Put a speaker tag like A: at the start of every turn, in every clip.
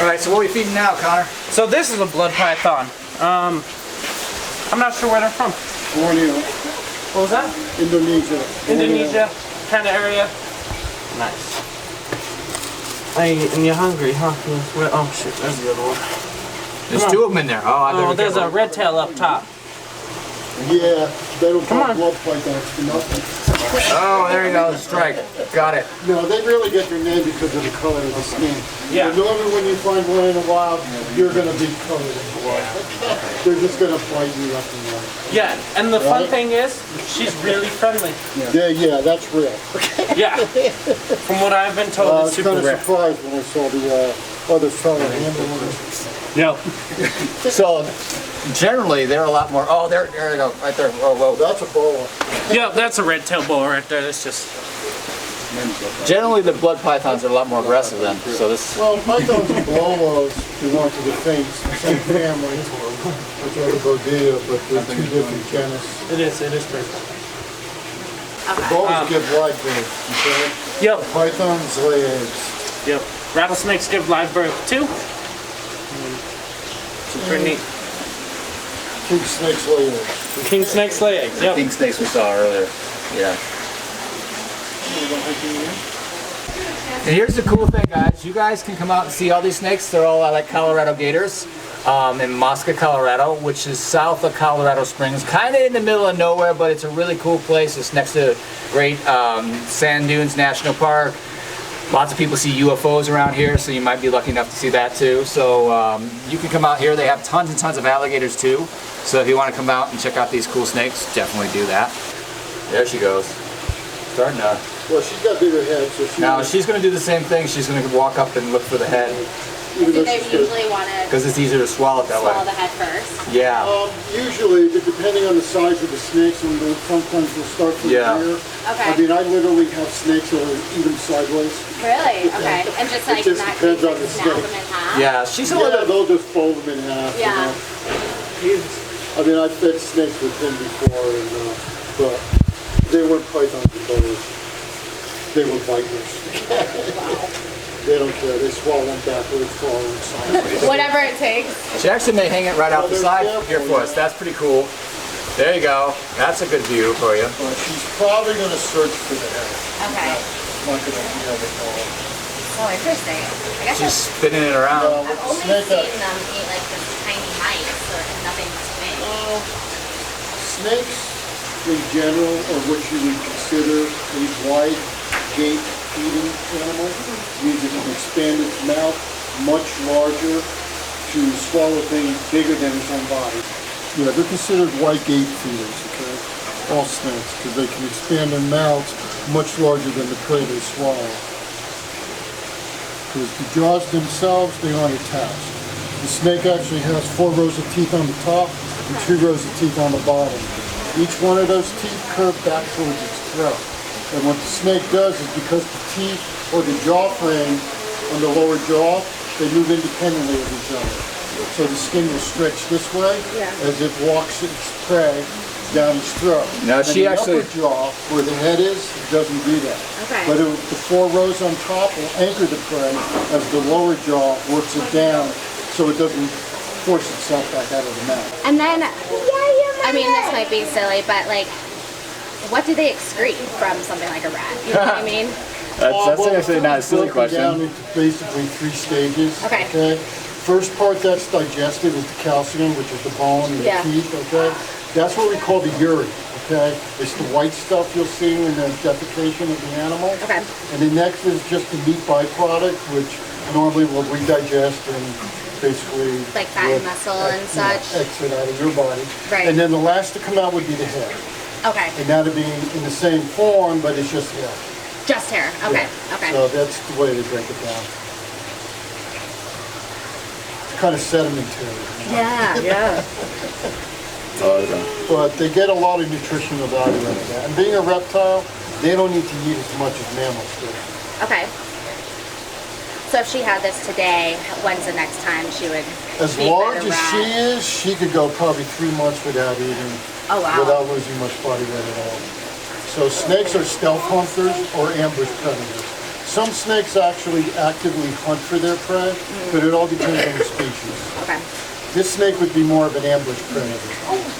A: All right, so what are we feeding now, Connor?
B: So this is a blood python. I'm not sure where they're from.
C: Borneo.
B: What was that?
C: Indonesia.
B: Indonesia kind of area. Nice. Hey, and you're hungry, huh? Oh shit, there's the other one.
A: There's two of them in there. Oh,
B: there's a red tail up top.
C: Yeah, they don't call blood pythons for nothing.
A: Oh, there you go, strike. Got it.
C: No, they really get their name because of the color of the skin.
B: Yeah.
C: And normally when you find one in the wild, you're going to be covered in blood. They're just going to bite you up and down.
B: Yeah, and the fun thing is, she's really friendly.
C: Yeah, that's real.
B: Yeah. From what I've been told, it's super rare.
C: I was kind of surprised when I saw the other fellow handling.
B: Yep.
A: So, generally, they're a lot more. Oh, there you go, right there. Whoa.
C: That's a boa.
B: Yeah, that's a red tail boa right there. That's just.
A: Generally, the blood pythons are a lot more aggressive then. So this.
C: Well, pythons and boas belong to the same family, which are the Bodea, but they're two different genus.
B: It is perfect.
C: The boas give live birth, okay?
B: Yep.
C: The pythons lay eggs.
B: Yep. Rattlesnakes give live birth too. Super neat.
C: King snakes lay eggs.
B: King snakes lay eggs. Yep.
A: King snakes we saw earlier. Yeah. And here's the cool thing, guys. You guys can come out and see all these snakes. They're all like Colorado gators in Mosca, Colorado, which is south of Colorado Springs. Kind of in the middle of nowhere, but it's a really cool place. It's next to great Sand Dunes National Park. Lots of people see UFOs around here, so you might be lucky enough to see that too. So you can come out here. They have tons and tons of alligators too. So if you want to come out and check out these cool snakes, definitely do that. There she goes. Starting to.
C: Well, she's got bigger head, so
A: she's going to do the same thing. She's going to walk up and look for the head.
D: Do they usually want to?
A: Because it's easier to swallow it that way.
D: Swallow the head first.
A: Yeah.
C: Usually, depending on the size of the snakes, and sometimes they'll start from here.
D: Okay.
C: I mean, I literally have snakes that will eat them sideways.
D: Really? Okay. And just like
C: it just
D: not
C: depends on the
D: snap
C: snake.
D: them in half.
A: Yeah, she's a little.
C: They'll just fold them in half.
D: Yeah.
C: You know? I mean, I've fed snakes with him before, and, but they weren't pythons and boas. They were biters. They don't care. They swallow them backwards, forwards.
D: Whatever it takes.
A: She actually may hang it right out the side here for us. That's pretty cool. There you go. That's a good view for you.
C: She's probably going to search for the head.
D: Okay.
C: Not going to be able to call it.
D: Oh, interesting. I guess
A: She's spinning it around.
D: I've only seen them eat like the tiny mice or nothing big.
C: Snakes, in general, are what you would consider a wide gate feeding animal. Means it can expand its mouth much larger to swallow things bigger than its own body. Yeah, they're considered wide gate feeders, okay? All snakes, because they can expand their mouths much larger than the prey they swallow. Because the jaws themselves, they aren't attached. The snake actually has 4 rows of teeth on the top and 2 rows of teeth on the bottom. Each one of those teeth curve back towards its throat. And what the snake does is because the teeth or the jaw frame on the lower jaw, they move independently of each other. So the skin will stretch this way as it walks its prey down its throat.
A: Now she
C: the
A: actually...
C: upper jaw, where the head is, it doesn't do that.
D: Okay.
C: But the 4 rows on top will anchor the prey as the lower jaw works it down so it doesn't force itself back out of the mouth.
D: And then, I mean, this might be silly, but like, what do they excrete from something like a rat? You know what I mean?
A: That's actually not a silly question.
C: Down into basically 3 stages.
D: Okay.
C: First part that's digested is the calcium, which is the bone and the teeth. Okay. That's what we call the urine. Okay. It's the white stuff you'll see in the defecation of the animal.
D: Okay.
C: And the next is just the meat byproduct, which normally will redigest and basically
D: like fat and muscle and such.
C: Exit out of your body.
D: Right.
C: And then the last to come out would be the hair.
D: Okay.
C: And that'll be in the same form, but it's just hair.
D: Just hair. Okay.
C: Yeah.
D: Okay.
C: So that's the way they break it down. It's kind of sedimentary.
D: Yeah.
C: But they get a lot of nutritional value out of that. And being a reptile, they don't need to eat as much as mammals do.
D: Okay. So if she had this today, when's the next time she would
C: As large as she is, she could go probably 3 months without eating, without losing much body weight at all. So snakes are stealth hunters or ambush predators. Some snakes actually actively hunt for their prey, but it all depends on the species.
D: Okay.
C: This snake would be more of an ambush predator,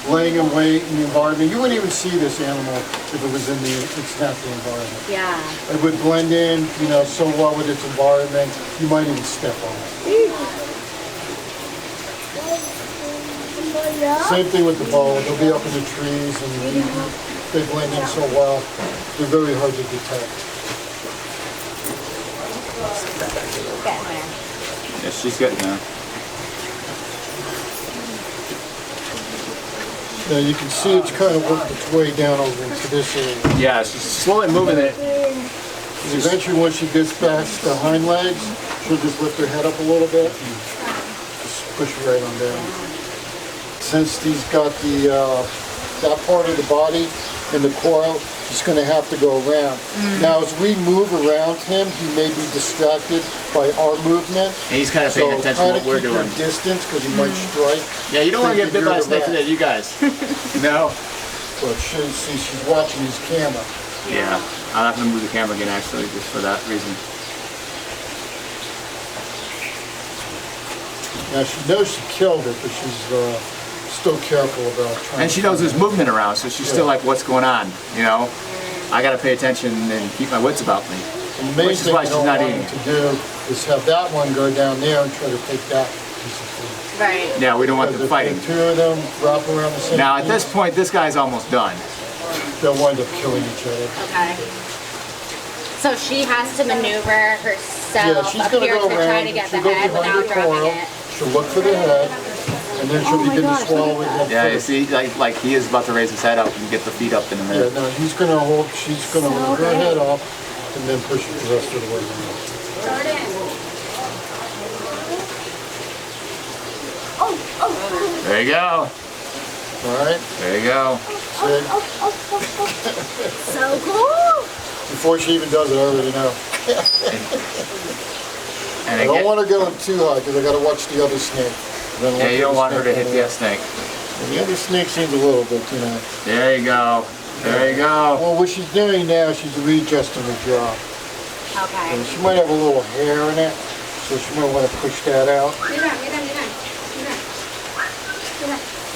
C: laying in wait in the environment. You wouldn't even see this animal if it was in its natural environment.
D: Yeah.
C: It would blend in, you know, so well with its environment, you might even step on it. Same thing with the boa. They'll be up in the trees and they blend in so well, they're very hard to detect.
D: Getting there.
A: Yeah, she's getting there.
C: Now you can see it's kind of worked its way down over into this area.
A: Yeah, she's slowly moving it.
C: And eventually, once she gets past the hind legs, she'll just lift her head up a little bit and just push her right on down. Since he's got the that part of the body in the coil, he's going to have to go around. Now, as we move around him, he may be distracted by our movement.
A: And he's kind of paying attention to what we're doing.
C: Keep your distance because he might strike.
A: Yeah, you don't want to get bit by a snake today, you guys. No.
C: But see, she's watching his camera.
A: Yeah, I'll have to move the camera again actually, just for that reason.
C: Now she knows she killed it, but she's still careful about trying.
A: And she knows there's movement around, so she's still like, what's going on, you know? I gotta pay attention and keep my wits about me.
C: And the main
A: Which is
C: thing
A: why
C: you
A: she's
C: don't
A: not
C: want
A: eating.
C: him to do is have that one go down there and try to take that piece of food.
D: Right.
A: Yeah, we don't want them
C: Because
A: fighting.
C: if the two of them wrap around the same
A: Now at
C: piece,
A: this point, this guy's almost done.
C: they'll wind up killing each other.
D: Okay. So she has to maneuver herself
C: Yeah, she's
D: up
C: going to
D: here
C: go
D: to
C: around.
D: try to get the
C: She'll go
D: head
C: behind
D: without
C: her
D: dropping
C: coil.
D: it.
C: She'll look for the head, and then she'll begin to swallow it.
A: Yeah, you see, like he is about to raise his head up and get the feet up in a
C: Yeah,
A: minute.
C: no, she's going to hold her head up, and then push it the rest of the way down.
A: There you go.
C: All right?
A: There you go.
C: See?
D: So cool.
C: Before she even does it, I already know.
A: And
C: I don't
A: again,
C: want to go in too high because I got to watch the other snake.
A: yeah, you don't want her to hit the snake.
C: And the other snake seems a little bit, you know.
A: There you go. There you go.
C: Well, what she's doing now, she's readjusting her jaw.
D: Okay.
C: And she might have a little hair in it, so she might want to push that out.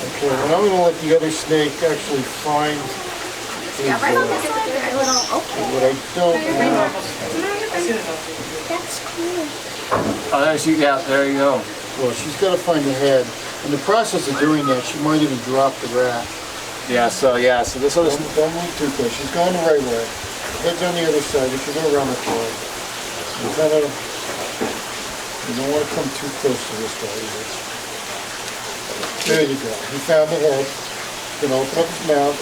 C: Okay, and I'm going to let the other snake actually find his,
D: Yeah, right on this side. A little open.
C: what I don't want.
D: That's cool.
A: Oh, there she got. There you go.
C: Well, she's got to find the head. In the process of doing that, she might even drop the rat.
A: Yeah. So this other.
C: Don't move too close. She's going the right way. Head's on the other side. You should go around the corner. You don't want to come too close to this guy either. There you go. He found the head. He's going to open up his mouth.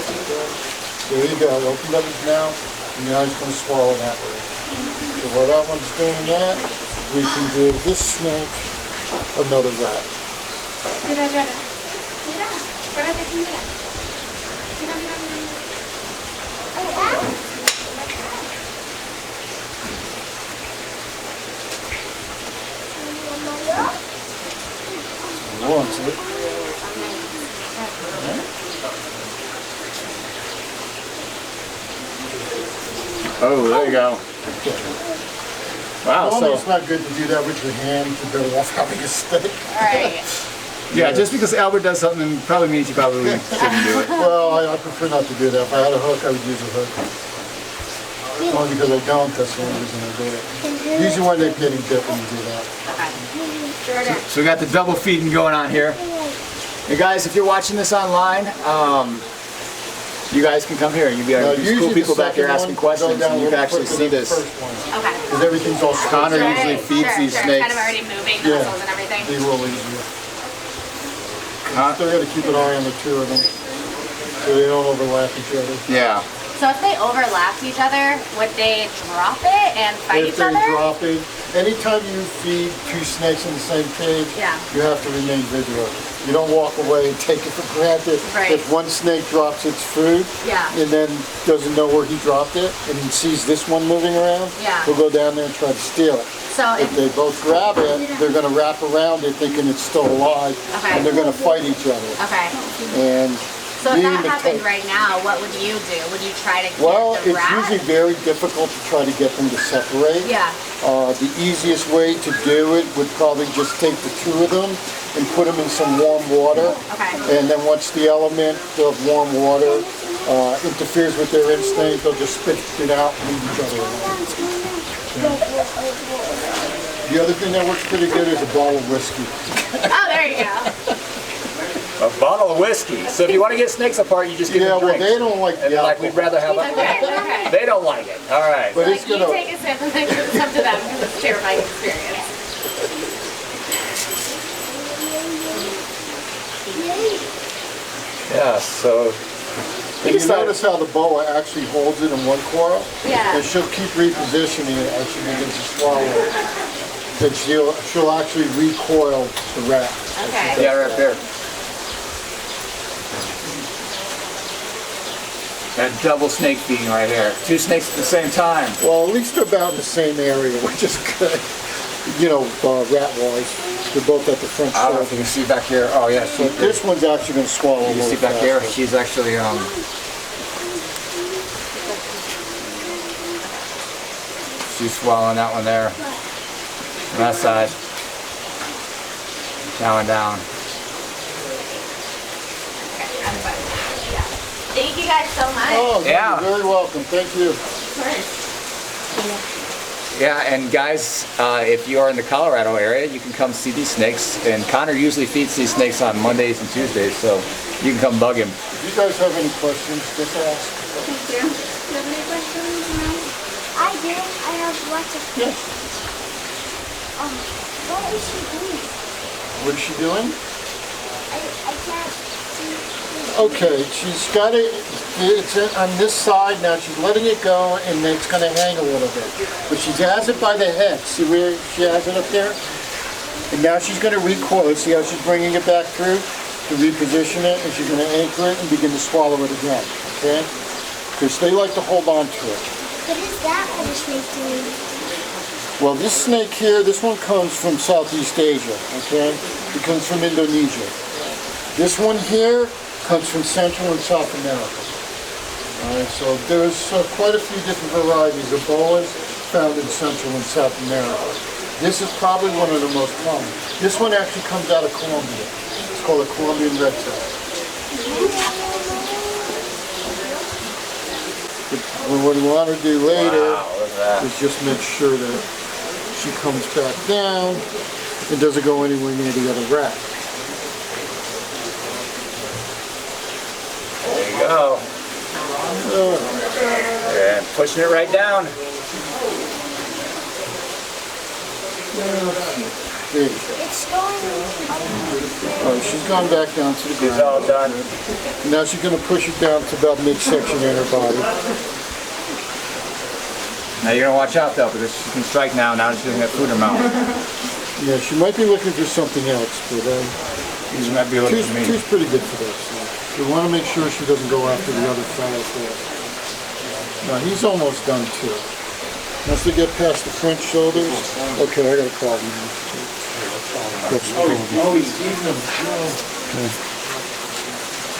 C: There you go. He opened up his mouth, and now he's going to swallow that way. So while that one's doing that, we can give this snake another rat.
D: Mira, mira. Mira. Espérate aquí, mira. Mira, mira, mira.
C: Wants it.
A: Oh, there you go. Wow.
C: Normally it's
A: So
C: not good to do that with your hand. You're better off having a stick.
D: Alright.
A: yeah, just because Albert does something probably means you probably shouldn't do it.
C: Well, I prefer not to do that. If I had a hook, I would use a hook. Only because I don't, that's the only reason I do it. Usually when they're getting bit when you do that.
D: Okay.
A: So we got the double feeding going on here. Hey guys, if you're watching this online, you guys can come here. You'll be
C: Now,
A: these cool
C: usually
A: people
C: the
A: back here
C: second
A: asking
C: one will go
A: questions,
C: down
A: and
C: a
A: you can
C: little
A: actually
C: quicker
A: see
C: than the
A: this.
C: first one.
D: Okay.
C: Because everything's all
A: Connor
C: straight.
A: usually feeds these snakes.
D: Kind of already moving the
C: Yeah.
D: muscles and everything.
C: Be real easier. Still got to keep an eye on the two of them so they don't overlap each other.
A: Yeah.
D: So if they overlapped each other, would they drop it and fight
C: If
D: each
C: they
D: other?
C: drop it, anytime you feed two snakes in the same cage,
D: Yeah.
C: you have to remain vigilant. You don't walk away and take it for granted.
D: Right.
C: If one snake drops its food
D: Yeah.
C: and then doesn't know where he dropped it and he sees this one moving around,
D: Yeah.
C: he'll go down there and try to steal it.
D: So
C: If they both grab it, they're going to wrap around it thinking it's still alive,
D: Okay.
C: and they're going to fight each other.
D: okay.
C: And
D: So if
C: Me
D: that
C: and the
D: happened
C: cat-
D: right now, what would you do? Would you try to get
C: Well,
D: the
C: it's
D: rat?
C: usually very difficult to try to get them to separate.
D: Yeah.
C: The easiest way to do it would probably just take the two of them and put them in some warm water.
D: Okay.
C: And then once the element of warm water interferes with their instinct, they'll just spit it out and leave each other alone. The other thing that works pretty good is a bottle of whiskey.
D: Oh, there you go.
A: A bottle of whiskey. So if you want to get snakes apart, you just give
C: Yeah,
A: them
C: well,
A: drinks.
C: they don't like
A: And
C: the
A: they're like, we'd
C: alcohol.
A: rather have
D: Okay.
A: They don't like it. All right.
C: But
D: Like,
C: it's
D: you
C: gonna.
D: take a sip and then it's up to them because it's a terrifying experience.
A: Yeah, so
C: And you notice how the boa actually holds it in one coil?
D: Yeah.
C: And she'll keep repositioning it as she begins to swallow it. Then she'll actually recoil the rat.
D: Okay.
A: yeah, right there. That double snake feeding right here. Two snakes at the same time.
C: Well, at least they're about in the same area, which is good. You know, rat-wise. They're both at the front
A: I don't know if you
C: shoulder.
A: can see back here. Oh yeah,
C: So this one's actually going to swallow a
A: you
C: little
A: see back here.
C: faster.
A: She's actually she's swallowing that one there. On that side. Down and down.
D: Thank you guys so much.
C: Oh,
A: Yeah.
C: you're very welcome. Thank you.
A: Yeah, and guys, if you are in the Colorado area, you can come see these snakes. And Connor usually feeds these snakes on Mondays and Tuesdays, so you can come bug him.
C: If you guys have any questions, just ask.
D: Thank you. Do you have any questions? No?
E: I do. I have lots of.
C: Yes.
E: What is she doing?
C: What is she doing?
E: I can't see.
C: Okay, she's got it, it's on this side now, she's letting it go and it's going to hang a little bit. But she has it by the head, see where she has it up there? And now she's going to recoil it, see how she's bringing it back through to reposition it, and she's going to anchor it and begin to swallow it again, okay? Because they like to hold on to it.
E: What is that other snake doing?
C: Well, this snake here, this one comes from Southeast Asia, okay? It comes from Indonesia. This one here comes from Central and South America. All right, so there's quite a few different varieties of boas found in Central and South America. This is probably one of the most common. This one actually comes out of Colombia. It's called a Colombian reptile. But what we want to do later
A: Wow, look at that.
C: is just make sure that she comes back down and doesn't go anywhere near the other rat.
A: There you go. And pushing it right down.
C: There you go.
E: It's going.
C: Oh, she's gone back down to the
A: She's
C: ground.
A: all done.
C: Now she's going to push it down to about midsection in her body.
A: Now you're gonna watch out though, because she can strike now. Now she doesn't have food in her mouth.
C: Yeah, she might be looking for something else, but
A: She might be looking for me.
C: two's pretty good for this. We want to make sure she doesn't go after the other fellow there. No, he's almost done too. Once they get past the front shoulders, okay, I got a problem. That's the problem. Okay.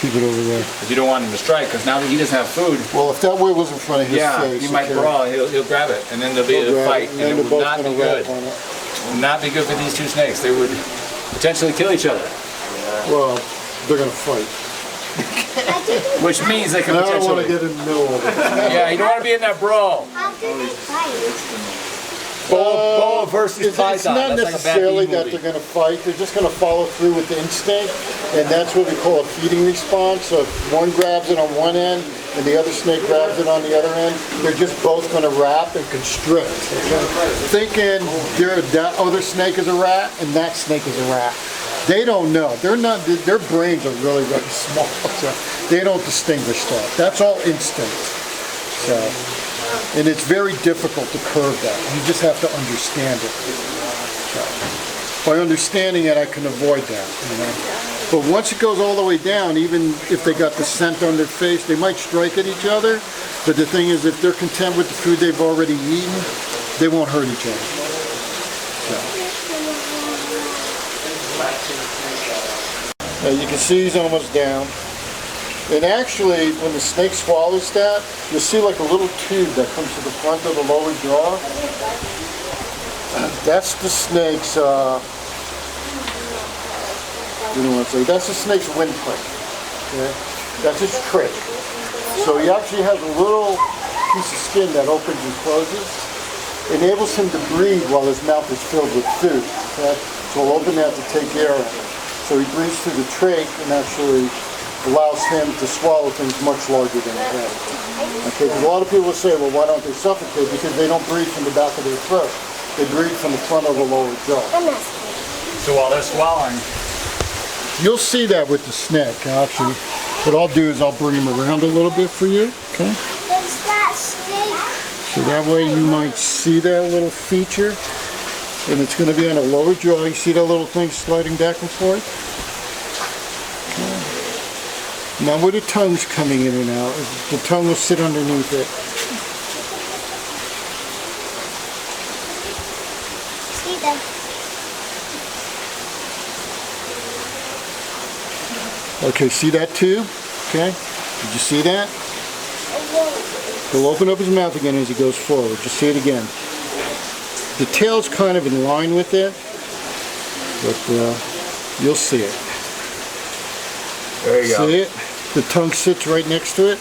C: Keep it over there.
A: Because you don't want him to strike, because now that he doesn't have food,
C: Well, if that way was in front of his face,
A: he might
C: okay,
A: brawl. He'll grab it, and then there'll be
C: he'll
A: a
C: grab
A: fight,
C: it,
A: and it
C: they're
A: would
C: both
A: not be
C: gonna
A: good.
C: wrap on it.
A: Would not be good for these two snakes. They would potentially kill each other,
C: Well, they're going to fight.
A: which means they could
C: And I don't want to
A: potentially.
C: get in the middle of it.
A: Yeah, you don't want to be in that brawl.
E: How do they fight?
A: Boa versus
C: It's
A: python.
C: not
A: That's like a bad
C: necessarily
A: B
C: that
A: movie.
C: they're going to fight. They're just going to follow through with the instinct, and that's what we call a feeding response. So if one grabs it on one end and the other snake grabs it on the other end, they're just both going to wrap and constrict. Okay? Thinking that other snake is a rat and that snake is a rat. They don't know. They're not. Their brains are really, really small. So they don't distinguish that. That's all instinct. So. And it's very difficult to curve that. You just have to understand it. So, by understanding it, I can avoid that. You know? But once it goes all the way down, even if they got the scent on their face, they might strike at each other. But the thing is, if they're content with the food they've already eaten, they won't hurt each other. So. You can see he's almost down. And actually, when the snake swallows that, you'll see like a little tube that comes to the front of the lower jaw. That's the snake's, that's the snake's windpipe. Okay? That's his trach. So he actually has a little piece of skin that opens and closes. Enables him to breathe while his mouth is filled with food. Okay? So he'll open that to take air in. So he breathes through the trach and actually allows him to swallow things much larger than he has. Okay, because a lot of people will say, well, why don't they suffocate? Because they don't breathe from the back of their throat. They breathe from the front of the lower jaw.
A: So while they're swallowing,
C: you'll see that with the snake. Actually, what I'll do is I'll bring him around a little bit for you. Okay.
E: There's that snake.
C: So that way you might see that little feature. And it's going to be on the lower jaw. You see that little thing sliding back and forth? Okay. Now where the tongue's coming in and out, the tongue will sit underneath it.
E: See them.
C: Okay, see that tube? Okay. Did you see that? He'll open up his mouth again as he goes forward. Just see it again. The tail's kind of in line with it, but you'll see it.
A: there you go.
C: See it? The tongue sits right next to it.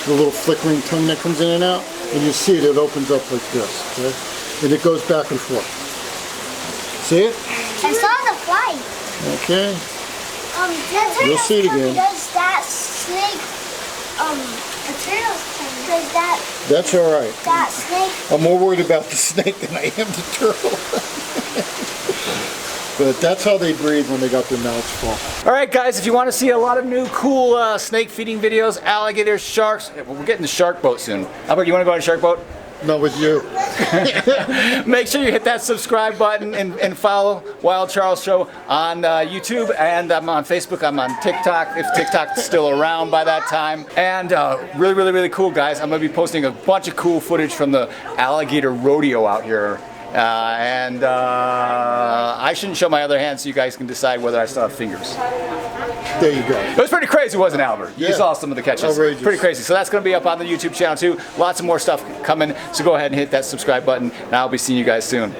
C: The little flickering tongue that comes in and out. And you see it, it opens up like this. Okay? And it goes back and forth. See it?
E: I saw the fly.
C: Okay.
E: You'll
C: see it again.
E: Does that snake, the turtle's tongue, does
C: That's all right.
E: that snake,
C: I'm more worried about the snake than I am the turtle. But that's how they breathe when they got their mouths full.
A: All right, guys, if you want to see a lot of new cool snake feeding videos, alligators, sharks, we're getting the shark boat soon. Albert, you want to go on a shark boat?
C: Not with you.
A: Make sure you hit that subscribe button and follow Wild Charles Show on YouTube, and I'm on Facebook, I'm on TikTok, if TikTok's still around by that time. And really, really, really cool, guys. I'm going to be posting a bunch of cool footage from the alligator rodeo out here. I shouldn't show my other hand so you guys can decide whether I still have fingers.
C: There you go.
A: It was pretty crazy, wasn't it, Albert? You
C: Yeah.
A: saw some of the catches.
C: Outrageous.
A: Pretty crazy. So that's going to be up on the YouTube channel too. Lots of more stuff coming. So go ahead and hit that subscribe button, and I'll be seeing you guys soon.